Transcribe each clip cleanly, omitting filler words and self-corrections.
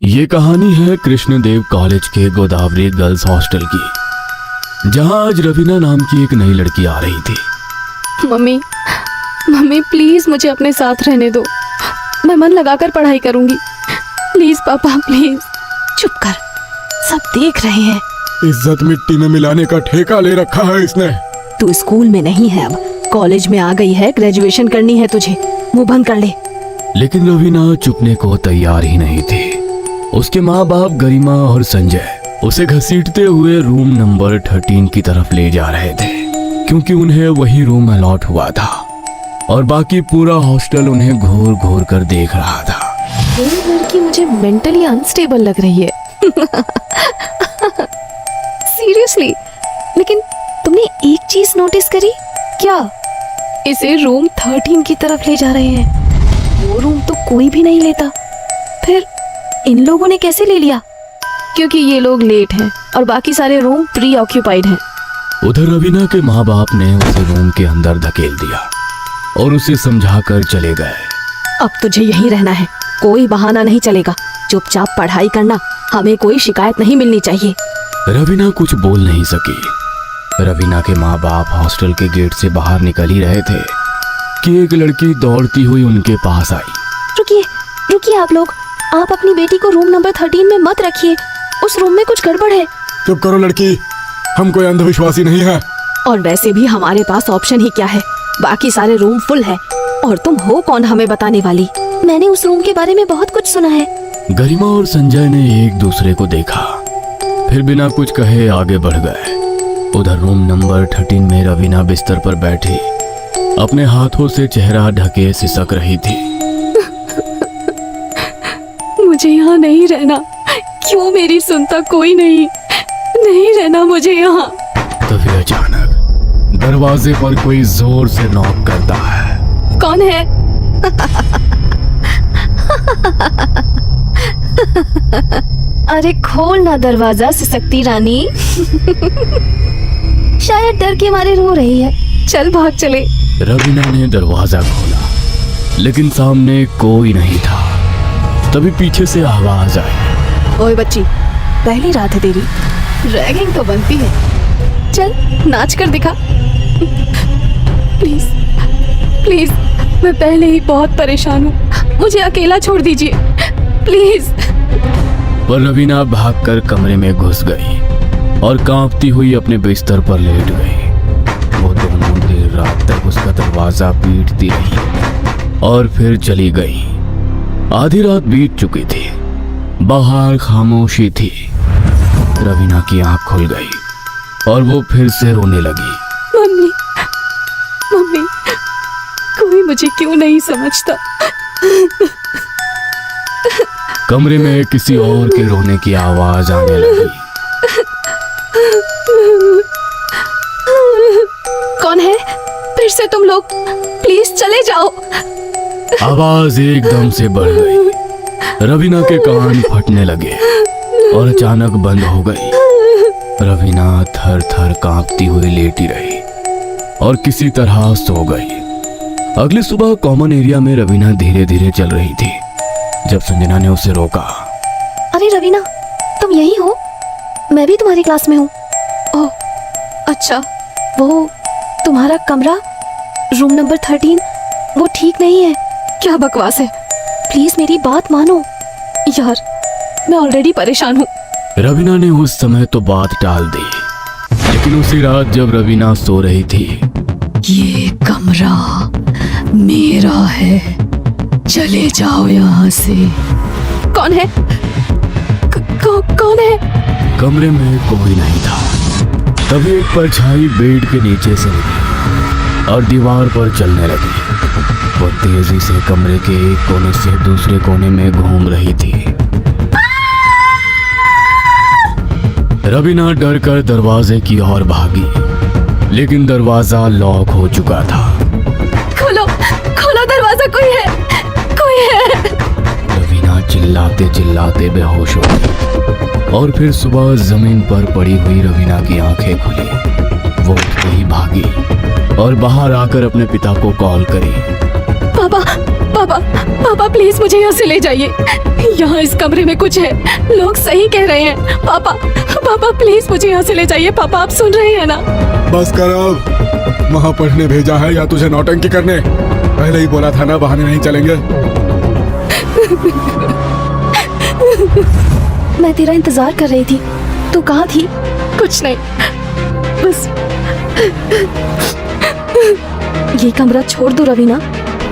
ये कहानी है कृष्णदेव कॉलेज के गोदावरी गर्ल्स हॉस्टल की, जहां आज रवीना नाम की एक नई लड़की आ रही थी। मम्मी मम्मी प्लीज मुझे अपने साथ रहने दो। मैं मन लगाकर पढ़ाई करूंगी। प्लीज पापा प्लीज। चुप कर, सब देख रहे हैं। इज्जत मिट्टी में मिलाने का ठेका ले रखा है इसने। तू स्कूल में नहीं है, अब कॉलेज में आ गई है। ग्रेजुएशन करनी है तुझे, मुंह बंद कर ले। लेकिन रवीना चुपने को तैयार ही नहीं थी। उसके माँ बाप गरिमा और संजय उसे घसीटते हुए रूम नंबर 13 की तरफ ले जा रहे थे, क्योंकि उन्हें वही रूम अलॉट हुआ था और बाकी पूरा हॉस्टल उन्हें घूर घूर कर देख रहा था। ये लड़की मुझे मेंटली अनस्टेबल लग रही है। सीरियसली। लेकिन तुमने एक चीज नोटिस करी क्या? इसे रूम 13 की तरफ ले जा रहे हैं। वो रूम तो कोई भी नहीं लेता, फिर इन लोगों ने कैसे ले लिया? क्योंकि ये लोग लेट हैं और बाकी सारे रूम प्री ऑक्यूपाइड हैं। उधर रवीना के माँ बाप ने उसे रूम के अंदर धकेल दिया और उसे समझाकर चले गए। अब तुझे यहीं रहना है, कोई बहाना नहीं चलेगा। चुपचाप पढ़ाई करना, हमें कोई शिकायत नहीं मिलनी चाहिए। रवीना कुछ बोल नहीं सकी। रवीना के माँ बाप हॉस्टल के गेट से बाहर निकल ही रहे थे कि एक लड़की दौड़ती हुई उनके पास आई। रुकिए रुकिए आप लोग, आप अपनी बेटी को रूम नंबर 13 में मत रखिए। उस रूम में कुछ गड़बड़ है। चुप करो लड़की, हम कोई अंधविश्वासी नहीं है। और वैसे भी हमारे पास ऑप्शन ही क्या है, बाकी सारे रूम फुल है। और तुम हो कौन हमें बताने वाली? मैंने उस रूम के बारे में बहुत कुछ सुना है। गरिमा और संजय ने एक दूसरे को देखा, फिर बिना कुछ कहे आगे बढ़ गए। उधर रूम नंबर 13 में रवीना बिस्तर पर बैठी अपने हाथों से चेहरा ढके सिसक रही थी। मुझे यहाँ नहीं रहना। क्यों मेरी सुनता कोई नहीं रहना मुझे यहाँ। तभी अचानक दरवाजे पर कोई जोर से नॉक करता है। कौन है? अरे खोल ना दरवाजा सिसकती रानी। शायद डर के मारे रो रही है। चल भाग चले। रवीना ने दरवाजा खोला, लेकिन सामने कोई नहीं था। तभी पीछे से आवाज आई। ओए बच्ची, पहली रात है तेरी। रैगिंग तो बनती है। चल नाच कर दिखा। प्लीज प्लीज, मैं पहले ही बहुत परेशान हूँ, मुझे अकेला छोड़ दीजिए प्लीज। पर रवीना भागकर कमरे में घुस गई और कांपती हुई अपने बिस्तर पर लेट गई। वो दोनों देर रात तक उसका दरवाजा पीटती रही और फिर चली गई। आधी रात बीत चुकी थी, बाहर खामोशी थी। रवीना की आंख खुल गई और वो फिर से रोने लगी। मम्मी मम्मी, कोई मुझे क्यों नहीं समझता? कमरे में किसी और के रोने की आवाज आने लगी। कौन है? फिर से तुम लोग? प्लीज चले जाओ। आवाज एकदम से बढ़ गई। रवीना के कान फटने लगे और अचानक बंद हो गई। रवीना थर थर कांपती हुई लेटी रही और किसी तरह सो गई। अगली सुबह कॉमन एरिया में रवीना धीरे धीरे चल रही थी जब संजना ने उसे रोका। अरे रवीना, तुम यही हो? मैं भी तुम्हारी क्लास में हूँ। ओह अच्छा, वो तुम्हारा कमरा रूम नंबर 13 वो ठीक नहीं है। क्या बकवास है, प्लीज मेरी बात मानो यार, मैं ऑलरेडी परेशान हूँ। रवीना ने उस समय तो बात टाल दी, लेकिन उसी रात जब रवीना सो रही थी, ये कमरा मेरा है, चले जाओ यहाँ से। कौन है? कौन है? कमरे में कोई नहीं था। तभी एक परछाई बेड के नीचे से निकली और दीवार पर चलने लगी। वो तेजी से कमरे के एक कोने से दूसरे कोने में घूम रही थी। रवीना डर कर दरवाजे की ओर भागी, लेकिन दरवाजा लॉक हो चुका था। खोलो खोलो दरवाजा, कोई है, कोई है। रवीना चिल्लाते चिल्लाते बेहोश हो गई और फिर सुबह जमीन पर पड़ी हुई रवीना की आंखें खुली। वो उठते ही भागी और बाहर आकर अपने पिता को कॉल करी। पापा पापा पापा प्लीज मुझे यहाँ से ले जाइए। यहाँ इस कमरे में कुछ है, लोग सही कह रहे हैं। पापा पापा प्लीज मुझे यहाँ से ले जाइए। पापा आप सुन रहे हैं ना? बस कर अब। वहाँ पढ़ने भेजा है या तुझे नौटंकी करने? पहले ही बोला था ना, बहाने नहीं चलेंगे। मैं तेरा इंतजार कर रही थी, तू कहाँ थी? कुछ नहीं, बस ये कमरा छोड़ दो रवीना,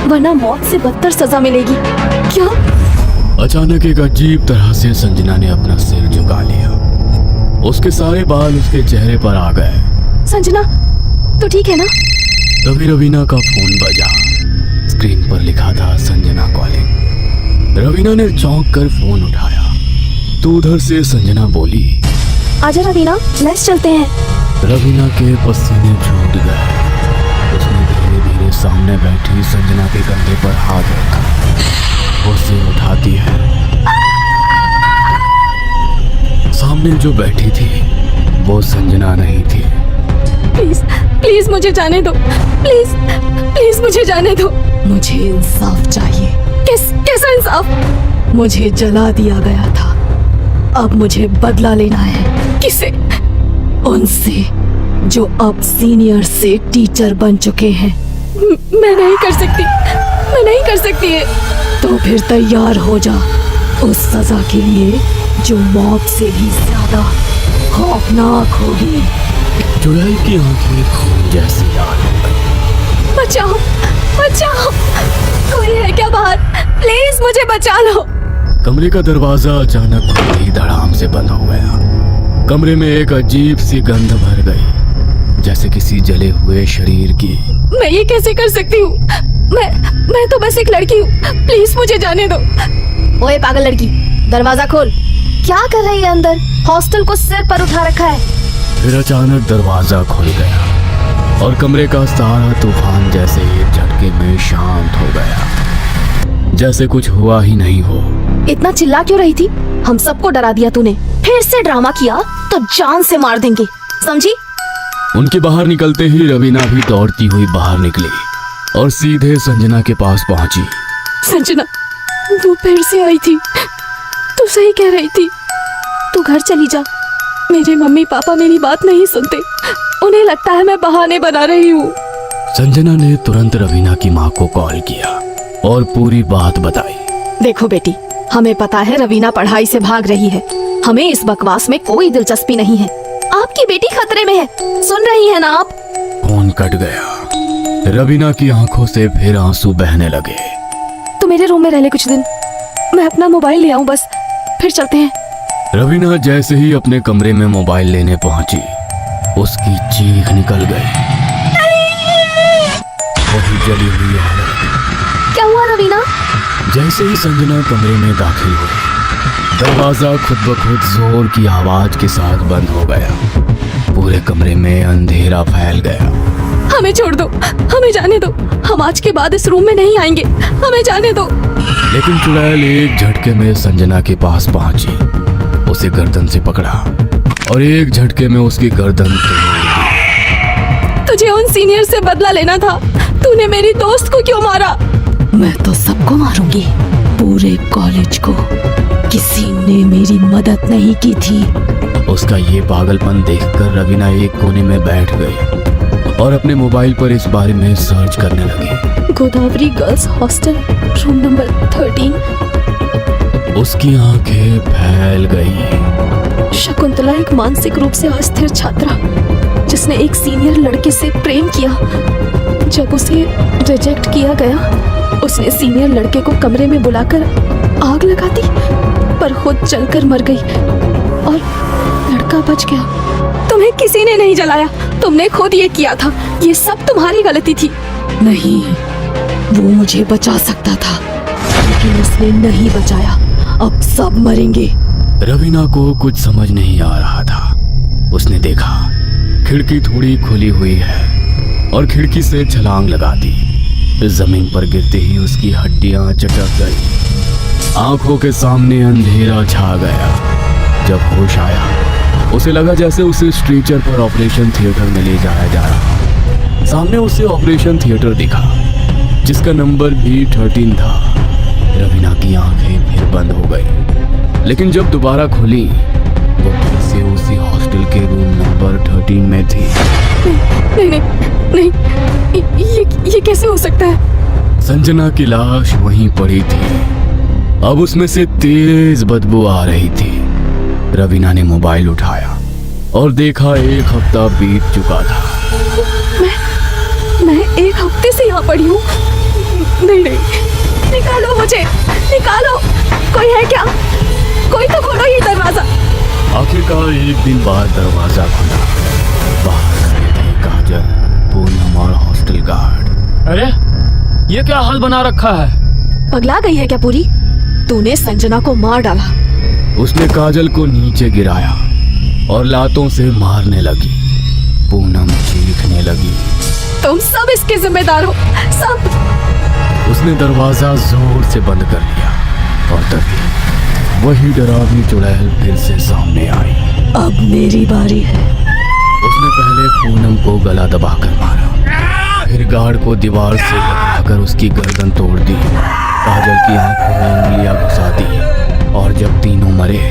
वरना मौत से बदतर सजा मिलेगी। क्या? अचानक एक अजीब तरह से संजना ने अपना सिर झुका लिया। उसके सारे बाल उसके चेहरे पर आ गए। संजना, तू ठीक है ना? तभी रवीना का फोन बजा। स्क्रीन पर लिखा था संजना कॉलिंग। रवीना ने चौंक कर फोन उठाया तो उधर से संजना बोली, आजा रवीना, लेट्स चलते हैं। रवीना के पसीने छूट गए। उसने धीरे धीरे सामने बैठी संजना के कंधे पर हाथ रखा। वो सिर उठाती है। सामने जो बैठी थी वो संजना नहीं थी। प्लीज प्लीज मुझे जाने दो, प्लीज प्लीज मुझे जाने दो। मुझे इंसाफ चाहिए। कैसा इंसाफ? मुझे जला दिया गया था, अब मुझे बदला लेना है। किससे? उनसे जो अब सीनियर से टीचर बन चुके हैं। मैं नहीं कर सकती, मैं नहीं कर सकती है। तो फिर तैयार हो जा उस सजा के लिए जो मौत से भी ज्यादा खौफनाक होगी। चुड़ैल की आंखें खून जैसी लाल हो गई। बचाओ बचाओ, कोई है क्या बाहर? प्लीज मुझे बचा लो। कमरे का दरवाजा अचानक खुद ही धड़ाम से बंद हो गया। कमरे में एक अजीब सी गंध भर गई, जैसे किसी जले हुए शरीर की। मैं ये कैसे कर सकती हूँ? मैं तो बस एक लड़की हूँ, प्लीज मुझे जाने दो। ओए पागल लड़की, दरवाजा खोल। क्या कर रही है अंदर? हॉस्टल को सिर पर उठा रखा है। फिर अचानक दरवाजा खुल गया और कमरे का सारा तूफान जैसे एक झटके में शांत हो गया, जैसे कुछ हुआ ही नहीं हो। इतना चिल्ला क्यों रही थी? हम सबको डरा दिया तूने। फिर से ड्रामा किया तो जान से मार देंगे, समझी? उनके बाहर निकलते ही रवीना भी दौड़ती हुई बाहर निकली और सीधे संजना के पास पहुंची। संजना, वो फिर से आई थी। तू सही कह रही थी। तू घर चली जा। मेरे मम्मी पापा मेरी बात नहीं सुनते, उन्हें लगता है मैं बहाने बना रही हूँ। संजना ने तुरंत रवीना की माँ को कॉल किया और पूरी बात बताई। देखो बेटी, हमें पता है रवीना पढ़ाई से भाग रही है, हमें इस बकवास में कोई दिलचस्पी नहीं है। आपकी बेटी खतरे में है, सुन रही है ना आप? फोन कट गया। रवीना की आंखों से फिर आंसू बहने लगे। तू मेरे रूम में रह ले कुछ दिन, मैं अपना मोबाइल ले आऊं बस, फिर चलते हैं। रवीना जैसे ही अपने कमरे में मोबाइल लेने पहुंची, उसकी चीख निकल गई। वही जली हुई हालत। क्या हुआ रवीना? जैसे ही संजना कमरे में दाखिल हुई, दरवाजा खुद ब खुद जोर की आवाज के साथ बंद हो गया। पूरे कमरे में अंधेरा फैल गया। हमें छोड़ दो, हमें जाने दो। हम आज के बाद इस रूम में नहीं आएंगे, हमें जाने दो। लेकिन चुड़ैल एक झटके में संजना के पास पहुंची, उसे गर्दन से पकड़ा और एक झटके में उसकी गर्दन तोड़ दी। तुझे उन सीनियर से बदला लेना था, तूने मेरी दोस्त को क्यों मारा? मैं तो सबको मारूंगी, पूरे कॉलेज को। किसी ने मेरी मदद नहीं की थी। उसका ये पागलपन देखकर रवीना एक कोने में बैठ गई और अपने मोबाइल पर इस बारे में सर्च करने लगी। Godavari girls hostel, room number 13। उसकी आंखें फैल गई। शकुंतला एक मानसिक रूप से अस्थिर छात्रा, जिसने एक सीनियर लड़के से प्रेम किया। जब उसे रिजेक्ट किया गया, उसने सीनियर लड़के को कमरे में बुलाकर आग लगा दी, पर खुद जलकर मर गई और लड़का बच गया। तुम्हें किसी ने नहीं जलाया, तुमने खुद ये किया था। ये सब तुम्हारी गलती थी। नहीं, वो मुझे बचा सकता था, लेकिन उसने नहीं बचाया। अब सब मरेंगे। रवीना को कुछ समझ नहीं आ रहा था। उसने देखा खिड़की थोड़ी खुली हुई है और खिड़की से छलांग लगा दी। जमीन पर गिरते ही उसकी हड्डियां चटक गई। आंखों के सामने अंधेरा छा गया। जब होश आया, उसे लगा जैसे उसे स्ट्रेचर पर ऑपरेशन थिएटर में ले जाया जा रहा। सामने उसे ऑपरेशन थिएटर दिखा, जिसका नंबर भी 13 था। रवीना की आंखें फिर बंद हो गई, लेकिन जब दोबारा खुली वो फिर से उसी हॉस्टल के रूम नंबर 13 में थी। नहीं नहीं नहीं, ये कैसे हो सकता है? संजना की लाश वहीं पड़ी थी। अब उसमें से तेज बदबू आ रही थी। रवीना ने मोबाइल उठाया और देखा 1 हफ्ता बीत चुका था। मैं 1 हफ्ते से यहाँ पड़ी हूँ। नहीं नहीं, निकालो मुझे, निकालो। कोई है क्या? कोई तो खोलो ये दरवाजा। आखिरकार एक दिन बाद दरवाजा खुला। बाहर खड़े थे काजल, पूनम और हॉस्टल गार्ड। अरे ये क्या हाल बना रखा है? पगला गई है क्या पूरी? तूने संजना को मार डाला। उसने काजल को नीचे गिराया और लातों से मारने लगी। पूनम चीखने लगी। तुम सब इसके जिम्मेदार हो, सब। उसने दरवाजा जोर से बंद कर लिया और तभी वही डरावनी चुड़ैल फिर से सामने आई। अब मेरी बारी है। उसने पहले पूनम को गला दबाकर मारा, फिर गार्ड को दीवार से लगाकर उसकी गर्दन तोड़ दी। काजल की आंखों में उंगलियां घुसा दी और जब तीनों मरे,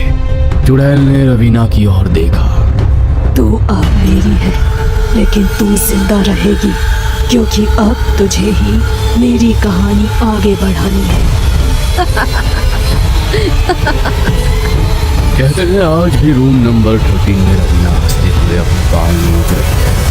चुड़ैल ने रवीना की ओर देखा। तू अब मेरी है, लेकिन तू जिंदा रहेगी, क्योंकि अब तुझे ही मेरी कहानी आगे बढ़ानी है। कहते हैं आज भी रूम नंबर 13 में रवीना हंसते हुए अपने बाल नोच रही है।